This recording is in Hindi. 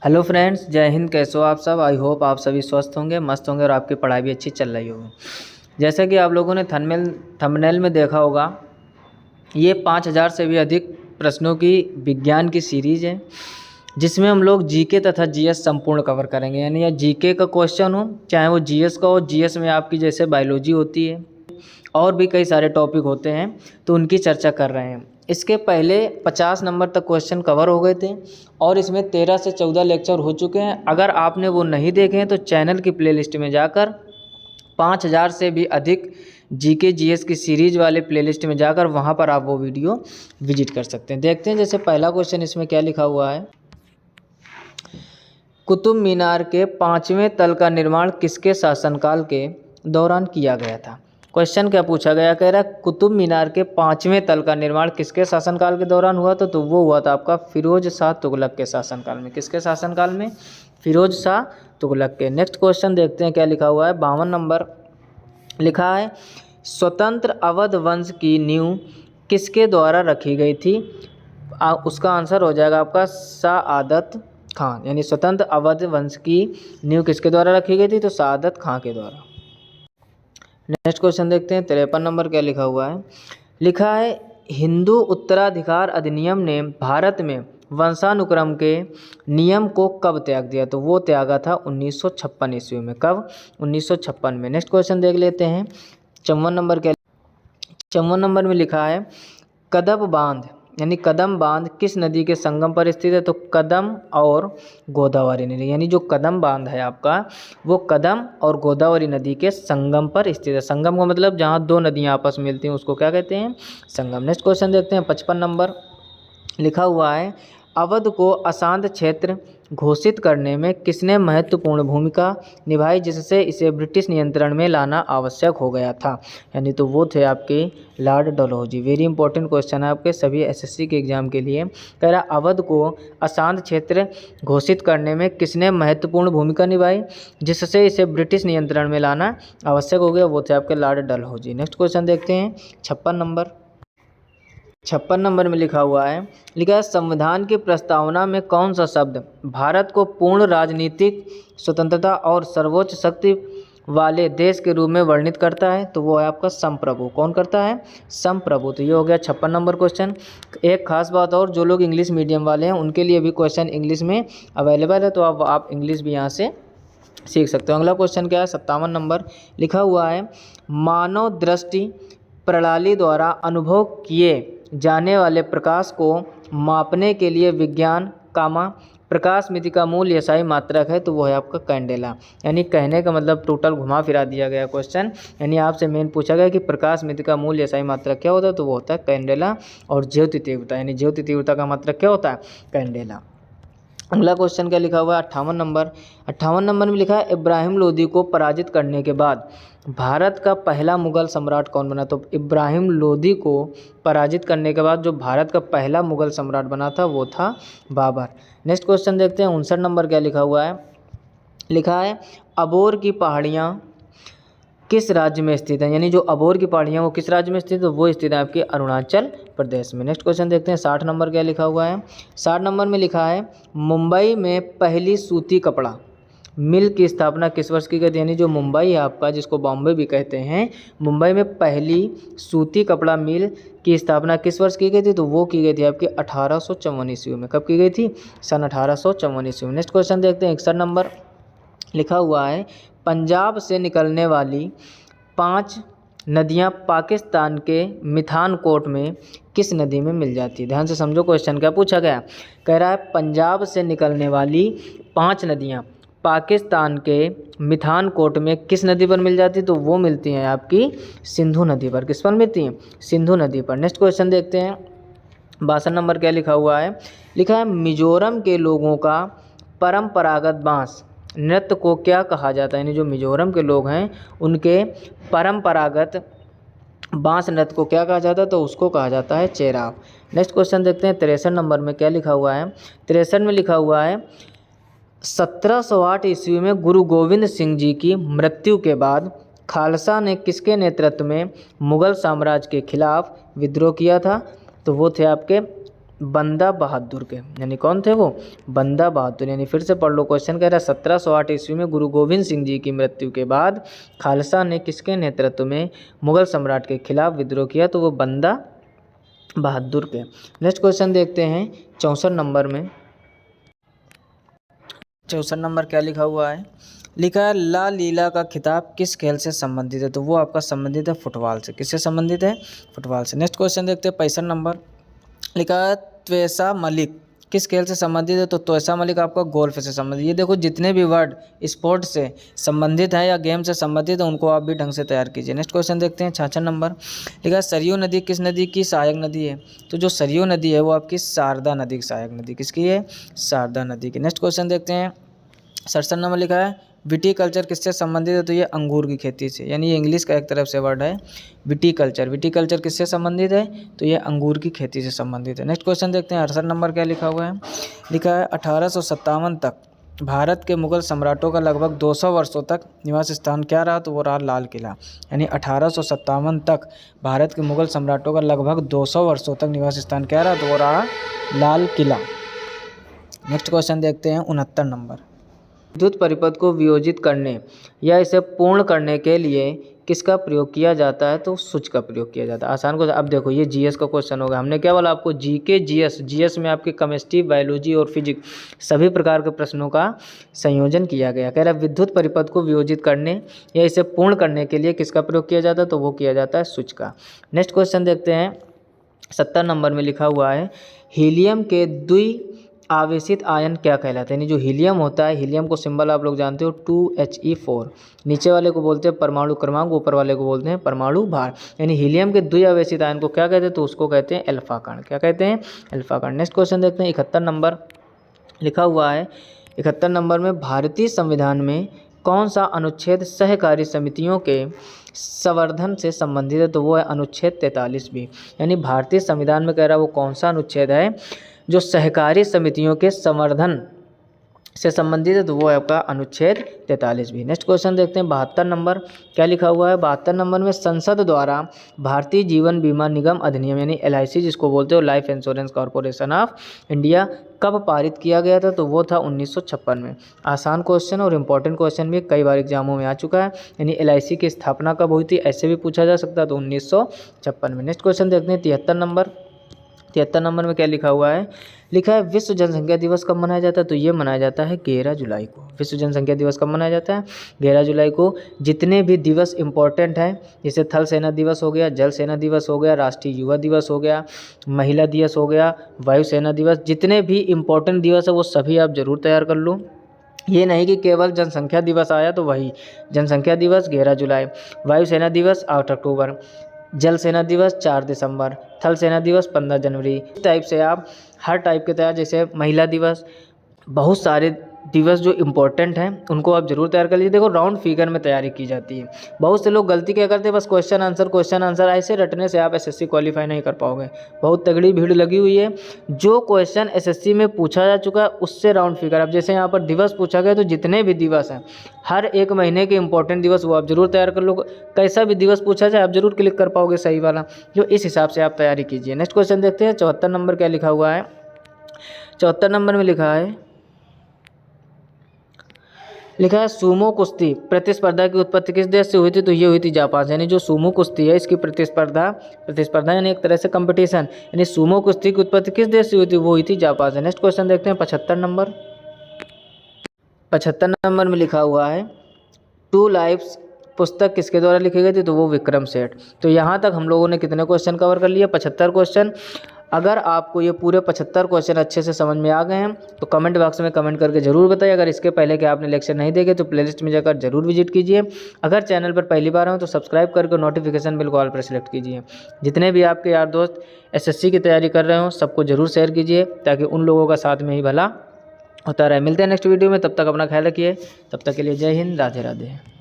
हेलो फ्रेंड्स, जय हिंद। कैसे हो आप सब? आई होप आप सभी स्वस्थ होंगे, मस्त होंगे और आपकी पढ़ाई भी अच्छी चल रही होगी। जैसा कि आप लोगों ने थंबनेल में देखा होगा, ये 5000 से भी अधिक प्रश्नों की विज्ञान की सीरीज़ है, जिसमें हम लोग जीके तथा जीएस संपूर्ण कवर करेंगे। यानी यह जीके का क्वेश्चन हो, चाहे वो जीएस का हो। जीएस में आपकी जैसे बायोलॉजी होती है और भी कई सारे टॉपिक होते हैं, तो उनकी चर्चा कर रहे हैं। इसके पहले 50 नंबर तक क्वेश्चन कवर हो गए थे और इसमें 13 से 14 लेक्चर हो चुके हैं। अगर आपने वो नहीं देखे हैं तो चैनल की प्लेलिस्ट में जाकर 5000 से भी अधिक जीके जीएस की सीरीज वाले प्लेलिस्ट में जाकर वहाँ पर आप वो वीडियो विजिट कर सकते हैं। देखते हैं जैसे पहला क्वेश्चन इसमें क्या लिखा हुआ है। कुतुब मीनार के 5वें तल का निर्माण किसके शासनकाल के दौरान किया गया था? क्वेश्चन क्या पूछा गया, कह रहा है कुतुब मीनार के 5वें तल का निर्माण किसके शासनकाल के दौरान हुआ था? तो वो हुआ था आपका फिरोज शाह तुगलक के शासनकाल में। किसके शासनकाल में? फिरोज शाह तुगलक के। नेक्स्ट क्वेश्चन देखते हैं क्या लिखा हुआ है। 52 नंबर लिखा है, स्वतंत्र अवध वंश की नींव किसके द्वारा रखी गई थी? उसका आंसर हो जाएगा आपका सआदत खान। यानी स्वतंत्र अवध वंश की नींव किसके द्वारा रखी गई थी? तो सआदत खान के द्वारा। नेक्स्ट क्वेश्चन देखते हैं। 53 नंबर क्या लिखा हुआ है। लिखा है, हिंदू उत्तराधिकार अधिनियम ने भारत में वंशानुक्रम के नियम को कब त्याग दिया? तो वो त्यागा था 1956 ईस्वी में। कब? 1956 में। नेक्स्ट क्वेश्चन देख लेते हैं। 54 नंबर क्या? 54 नंबर में लिखा है, कदम बांध यानी कदम बांध किस नदी के संगम पर स्थित है? तो कदम और गोदावरी नदी। यानी जो कदम बांध है आपका, वो कदम और गोदावरी नदी के संगम पर स्थित है। संगम का मतलब जहाँ दो नदियाँ आपस में मिलती हैं उसको क्या कहते हैं? संगम। नेक्स्ट क्वेश्चन देखते हैं। 55 नंबर लिखा हुआ है, अवध को अशांत क्षेत्र घोषित करने में किसने महत्वपूर्ण भूमिका निभाई, जिससे इसे ब्रिटिश नियंत्रण में लाना आवश्यक हो गया था? यानी तो वो थे आपके Lord Dalhousie. Very important question है आपके सभी एसएससी के एग्जाम के लिए। कह रहा अवध को अशांत क्षेत्र घोषित करने में किसने महत्वपूर्ण भूमिका निभाई, जिससे इसे ब्रिटिश नियंत्रण में लाना आवश्यक हो गया? वो थे आपके लॉर्ड डलहौजी। नेक्स्ट क्वेश्चन देखते हैं। 56 नंबर में लिखा हुआ है, लिखा है, संविधान की प्रस्तावना में कौन सा शब्द भारत को पूर्ण राजनीतिक स्वतंत्रता और सर्वोच्च शक्ति वाले देश के रूप में वर्णित करता है? तो वो है आपका संप्रभु। कौन करता है? संप्रभु। तो ये हो गया 56 नंबर क्वेश्चन। एक खास बात और, जो लोग इंग्लिश मीडियम वाले हैं उनके लिए भी क्वेश्चन इंग्लिश में अवेलेबल है, तो आप इंग्लिश भी यहाँ से सीख सकते हो। अगला क्वेश्चन क्या है? 57 नंबर लिखा हुआ है, मानव दृष्टि प्रणाली द्वारा अनुभव किए जाने वाले प्रकाश को मापने के लिए विज्ञान प्रकाश मिति का मूल एसआई मात्रक है? तो वो है आपका कैंडेला। यानी कहने का मतलब टोटल घुमा फिरा दिया गया क्वेश्चन। यानी आपसे मेन पूछा गया कि प्रकाश मिति का मूल एसआई मात्रक क्या होता है? तो वो होता है कैंडेला। और ज्योति तीव्रता, यानी ज्योति तीव्रता का मात्रक क्या होता है? कैंडेला। अगला क्वेश्चन क्या लिखा हुआ है? 58 नंबर में लिखा है, इब्राहिम लोदी को पराजित करने के बाद भारत का पहला मुगल सम्राट कौन बना? तो इब्राहिम लोदी को पराजित करने के बाद जो भारत का पहला मुगल सम्राट बना था वो था बाबर। नेक्स्ट क्वेश्चन देखते हैं। 59 नंबर क्या लिखा हुआ है? लिखा है, अबोर की पहाड़ियाँ किस राज्य में स्थित है? यानी जो अबोर की पहाड़ियाँ वो किस राज्य में स्थित है? वो स्थित है आपके अरुणाचल प्रदेश में। नेक्स्ट क्वेश्चन देखते हैं। 60 नंबर क्या लिखा हुआ है? 60 नंबर में लिखा है, मुंबई में पहली सूती कपड़ा मिल की स्थापना किस वर्ष की गई थी? यानी जो मुंबई है आपका, जिसको बॉम्बे भी कहते हैं, मुंबई में पहली सूती कपड़ा मिल की स्थापना किस वर्ष की गई थी? तो वो की गई थी आपकी 1854 ईस्वी में। कब की गई थी? सन 1854 ईस्वी में। नेक्स्ट क्वेश्चन देखते हैं। 61 नंबर लिखा हुआ है, पंजाब से निकलने वाली 5 नदियां पाकिस्तान के मिठानकोट में किस नदी में मिल जाती है? ध्यान से समझो क्वेश्चन क्या पूछा गया। कह रहा है, पंजाब से निकलने वाली 5 नदियां पाकिस्तान के मिठानकोट में किस नदी पर मिल जाती है? तो वो मिलती हैं आपकी सिंधु नदी पर। किस पर मिलती हैं? सिंधु नदी पर। नेक्स्ट क्वेश्चन देखते हैं। 62 नंबर क्या लिखा हुआ है? लिखा है, मिजोरम के लोगों का परंपरागत बांस नृत्य को क्या कहा जाता है? यानी जो मिजोरम के लोग हैं उनके परंपरागत बांस नृत्य को क्या कहा जाता है? तो उसको कहा जाता है चेराव। नेक्स्ट क्वेश्चन देखते हैं। 63 नंबर में क्या लिखा हुआ है? 63 में लिखा हुआ है, 1708 ईस्वी में गुरु गोविंद सिंह जी की मृत्यु के बाद खालसा ने किसके नेतृत्व में मुगल साम्राज्य के खिलाफ विद्रोह किया था? तो वो थे आपके बंदा बहादुर के, यानी कौन थे वो, बंदा बहादुर। यानी फिर से पढ़ लो, क्वेश्चन कह रहा है 1708 ईस्वी में गुरु गोविंद सिंह जी की मृत्यु के बाद खालसा ने किसके नेतृत्व में मुगल सम्राट के खिलाफ विद्रोह किया, तो वो बंदा बहादुर के। नेक्स्ट क्वेश्चन देखते हैं 64 नंबर में। 64 नंबर क्या लिखा हुआ है, लिखा है ला लीला का खिताब किस खेल से संबंधित है, तो वो आपका संबंधित है फुटबॉल से। किससे संबंधित है, फुटबॉल से। नेक्स्ट क्वेश्चन देखते हैं 65 नंबर, लिखा है त्वेसा मलिक किस खेल से संबंधित है, तो त्वेसा मलिक आपका गोल्फ से संबंधित। ये देखो जितने भी वर्ड स्पोर्ट से संबंधित है या गेम से संबंधित है उनको आप भी ढंग से तैयार कीजिए। नेक्स्ट क्वेश्चन देखते हैं 66 नंबर, लिखा है सरयू नदी किस नदी की सहायक नदी है, तो जो सरयू नदी है वो आपकी शारदा नदी की सहायक नदी, किसकी है, शारदा नदी की। नेक्स्ट क्वेश्चन देखते हैं 67 नंबर, लिखा है विटीकल्चर किससे संबंधित है, तो ये अंगूर की खेती से, यानी ये इंग्लिश का एक तरफ से वर्ड है विटीकल्चर। विटीकल्चर किससे संबंधित है, तो ये अंगूर की खेती से संबंधित है। नेक्स्ट क्वेश्चन देखते हैं 68 नंबर क्या लिखा हुआ है, लिखा है 1857 तक भारत के मुगल सम्राटों का लगभग 200 वर्षों तक निवास स्थान क्या रहा, तो वो रहा लाल किला। यानी 1857 तक भारत के मुगल सम्राटों का लगभग 200 वर्षों तक निवास स्थान क्या रहा, तो वो रहा लाल किला। नेक्स्ट क्वेश्चन देखते हैं 69 नंबर, विद्युत परिपथ को वियोजित करने या इसे पूर्ण करने के लिए किसका प्रयोग किया जाता है, तो स्विच का प्रयोग किया जाता है। आसान क्वेश्चन। अब देखो ये जीएस का क्वेश्चन होगा, हमने क्या बोला आपको, जीके जीएस में आपके केमिस्ट्री, बायोलॉजी और फिजिक्स सभी प्रकार के प्रश्नों का संयोजन किया गया। कह रहा है विद्युत परिपथ को वियोजित करने या इसे पूर्ण करने के लिए किसका प्रयोग किया जाता है, तो वो किया जाता है स्विच का। नेक्स्ट क्वेश्चन देखते हैं 70 नंबर में लिखा हुआ है हीलियम के द्वि आवेशित आयन क्या कहलाते हैं, यानी जो हीलियम होता है, हीलियम को सिंबल आप लोग जानते हो 2He4, नीचे वाले को बोलते हैं परमाणु क्रमांक, ऊपर वाले को बोलते हैं परमाणु भार। यानी हीलियम के द्वि आवेशित आयन को क्या कहते हैं, तो उसको कहते हैं अल्फा कण। क्या कहते हैं, अल्फा कण। नेक्स्ट क्वेश्चन देखते हैं 71 नंबर, लिखा हुआ है 71 नंबर में भारतीय संविधान में कौन सा अनुच्छेद सहकारी समितियों के संवर्धन से संबंधित है, तो वो है अनुच्छेद 43B। यानी भारतीय संविधान में कह रहा है वो कौन सा अनुच्छेद है जो सहकारी समितियों के संवर्धन से संबंधित है, तो वो है आपका अनुच्छेद 43B। नेक्स्ट क्वेश्चन देखते हैं 72 नंबर क्या लिखा हुआ है, 72 नंबर में संसद द्वारा भारतीय जीवन बीमा निगम अधिनियम यानी LIC जिसको बोलते हो life insurance corporation of India कब पारित किया गया था, तो वो था 1956 में। आसान क्वेश्चन और इम्पोर्टेंट क्वेश्चन भी कई बार एग्जामों में आ चुका है। यानी LIC की स्थापना कब हुई थी ऐसे भी पूछा जा सकता है, तो 1956 में। नेक्स्ट क्वेश्चन देखते हैं 73 नंबर, 73 नंबर में क्या लिखा हुआ है, लिखा है विश्व जनसंख्या दिवस कब मनाया जाता है, तो ये मनाया जाता है 11 जुलाई को। विश्व जनसंख्या दिवस कब मनाया जाता है, 11 जुलाई को। जितने भी दिवस इंपॉर्टेंट हैं जैसे थल सेना दिवस हो गया, जल सेना दिवस हो गया, राष्ट्रीय युवा दिवस हो गया, महिला दिवस हो गया, वायु सेना दिवस, जितने भी इंपॉर्टेंट दिवस है वो सभी आप जरूर तैयार कर लो। ये नहीं कि केवल जनसंख्या दिवस आया तो वही, जनसंख्या दिवस 11 जुलाई, वायुसेना दिवस 8 अक्टूबर, जल सेना दिवस 4 दिसंबर, थल सेना दिवस 15 जनवरी। इस टाइप से आप हर टाइप के तैयार, जैसे महिला दिवस, बहुत सारे दिवस जो इम्पोर्टेंट हैं उनको आप जरूर तैयार कर लीजिए। देखो राउंड फिगर में तैयारी की जाती है। बहुत से लोग गलती क्या करते हैं, बस क्वेश्चन आंसर ऐसे रटने से आप SSC क्वालिफाई नहीं कर पाओगे। बहुत तगड़ी भीड़ लगी हुई है। जो क्वेश्चन SSC में पूछा जा चुका है उससे राउंड फिगर, अब जैसे यहाँ पर दिवस पूछा गया तो जितने भी दिवस हैं हर एक महीने के इंपॉर्टेंट दिवस वो आप जरूर तैयार कर लो। कैसा भी दिवस पूछा जाए आप जरूर क्लिक कर पाओगे सही वाला, जो इस हिसाब से आप तैयारी कीजिए। नेक्स्ट क्वेश्चन देखते हैं 74 नंबर क्या लिखा हुआ है। 74 नंबर में लिखा है सूमो कुश्ती प्रतिस्पर्धा की उत्पत्ति किस देश से हुई थी, तो ये हुई थी जापान से। यानी जो सूमो कुश्ती है इसकी प्रतिस्पर्धा यानी एक तरह से कंपटीशन, यानी सूमो कुश्ती की उत्पत्ति किस देश से हुई थी, वो हुई थी जापान से। नेक्स्ट क्वेश्चन देखते हैं 75 नंबर। 75 नंबर में लिखा हुआ है टू लाइफ्स पुस्तक किसके द्वारा लिखी गई थी, तो वो विक्रम सेठ। तो यहाँ तक हम लोगों ने कितने क्वेश्चन कवर कर लिए, 75 क्वेश्चन। अगर आपको ये पूरे 75 क्वेश्चन अच्छे से समझ में आ गए हैं तो कमेंट बॉक्स में कमेंट करके ज़रूर बताइए। अगर इसके पहले के आपने लेक्चर नहीं देखे तो प्लेलिस्ट में जाकर जरूर विजिट कीजिए। अगर चैनल पर पहली बार हो तो सब्सक्राइब करके नोटिफिकेशन बिल को ऑल पर सेलेक्ट कीजिए। जितने भी आपके यार दोस्त SSC की तैयारी कर रहे हो सबको ज़रूर शेयर कीजिए ताकि उन लोगों का साथ में ही भला होता रहे। मिलते हैं नेक्स्ट वीडियो में, तब तक अपना ख्याल रखिए। तब तक के लिए जय हिंद, राधे राधे।